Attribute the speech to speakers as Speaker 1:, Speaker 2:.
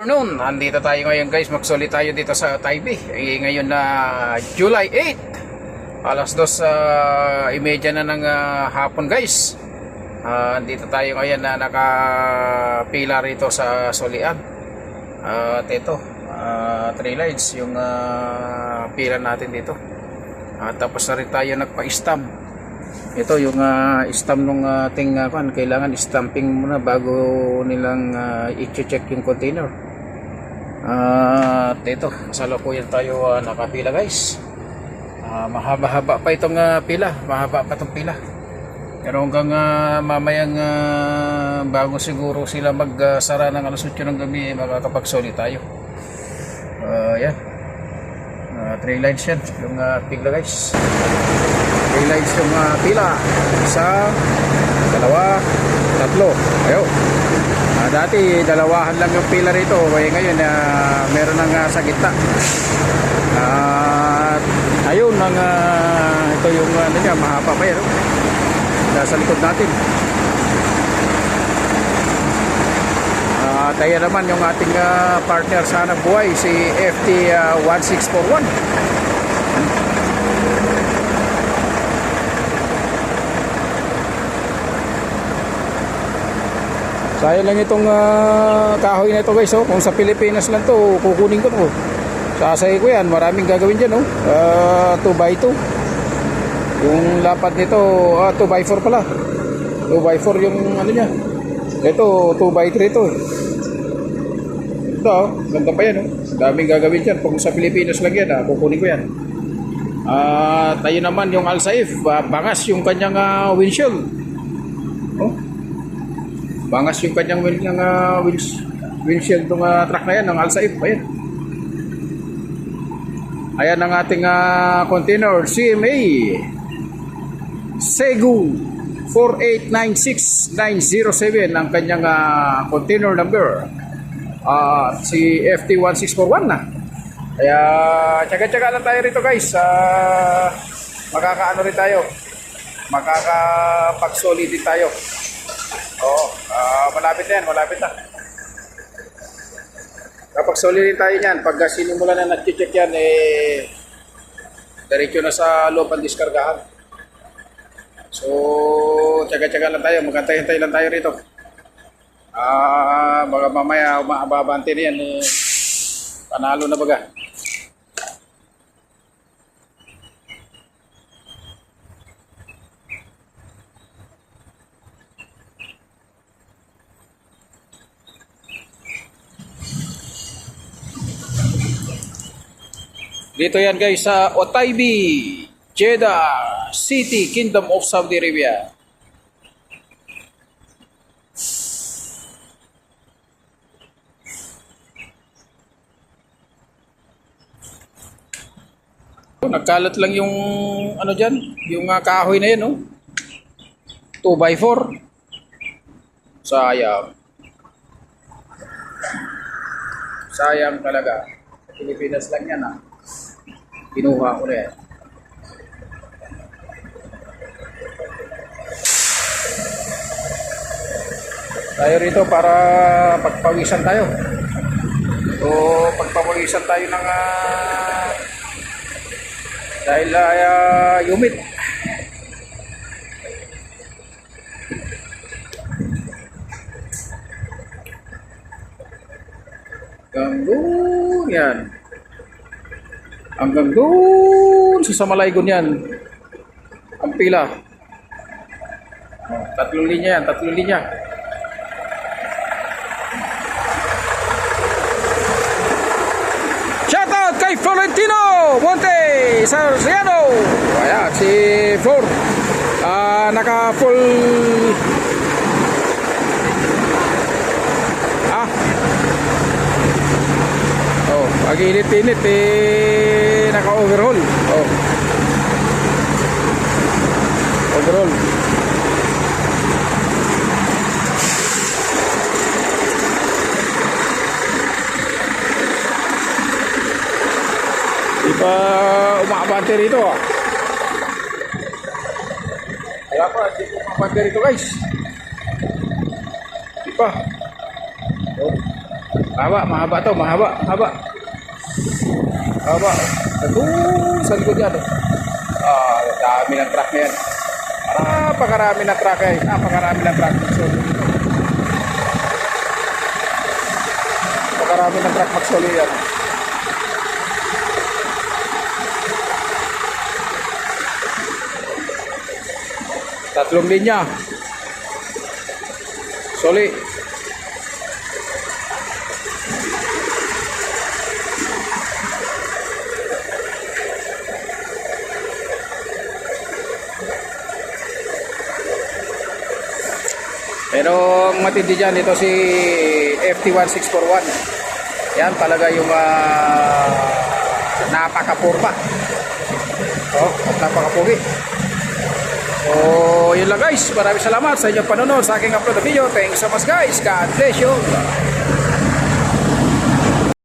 Speaker 1: Noon, andito tayo ngayon guys, magsuli tayo dito sa Taipei. Ngayon na July 8, alas 2:30 na ng hapon guys. Andito tayo ngayon na nakapila rito sa sulian. At ito, 3 lines yung pila natin dito. Tapos na rin tayo nagpa-stamp. Ito yung stamp nung ating kailangan stamping muna bago nilang i-check yung container. At ito, kasalukuyan tayo nakapila guys. Mahaba-haba pa itong pila, mahaba pa itong pila. Pero hanggang mamayang bago siguro sila magsara ng alas 8 ng gabi, makakapagsoli tayo. Yan, 3 lines yan yung pila guys. 3 lines yung pila. Isa, dalawa, tatlo. Ayaw. Dati dalawahan lang yung pila rito. Kaya ngayon meron ng sa gitna. Ayun ito yung mahaba pa yan. Nasa likod natin. Tayo naman yung ating partner sa hanap buhay, si FT 1641. Sayang lang itong kahoy na ito guys. Kung sa Pilipinas lang to, kukunin ko to. Sasay ko yan, maraming gagawin dyan. 2x2. Yung lapad nito 2x4 pala. 2x4 yung ano niya. Ito 2x3 to. Ito ganda pa yan. Daming gagawin dyan. Kung sa Pilipinas lang yan, kukunin ko yan. Tayo naman yung Alsaif, bangas yung kanyang windshield. Bangas yung kanyang windshield ng truck na yan, ng Alsaif. Ayan ang ating container, CMA Segu 4896907 ang kanyang container number. Si FT 1641 na. Kaya tsaga-tsaga lang tayo rito guys. Makakaano rin tayo, makakapag-solid din tayo. Malapit na yan, malapit na. Kapag solid tayo yan, pag sinimula na nag-check yan, diretso na sa loob ang diskargahan. So, tsaga-tsaga lang tayo, magantay-hintay lang tayo rito. Baka mamaya umaababante na yan, panalo na baga. Dito yan guys sa Otaibi, Jeddah City, Kingdom of Saudi Arabia. Nagkalat lang yung ano dyan, yung kahoy na yan 2x4. Sayang. Sayang talaga. Pilipinas lang yan kinuha ko rin. Tayo rito para pagpawisan tayo. So pagpawisan tayo ng dahil humid. Ganggun yan. Hanggang doon sa Malaygon yan ang pila. 3 linya yan, 3 linya. Shoutout kay Florentino Monte Sarciano. Ayan si Flor, naka full pag-init-init naka-overhaul. Overhaul. Di pa umakabante rito Wala pa, di pa umakabante rito guys. Di pa. Mahaba to, mahaba. Mahaba. Ito, sa likod yan. Dami ng truck na yan. Napakarami ng truck eh. Napakarami ng truck. Napakarami ng truck magsoli yan. Tatlong linya. Soli. Pero ang matindi dyan, ito si FT1641. Yan talaga yung napakapurba. Napakapugi. So, yun lang guys. Maraming salamat sa inyong panonood sa aking upload na video. Thanks so much guys. God bless you.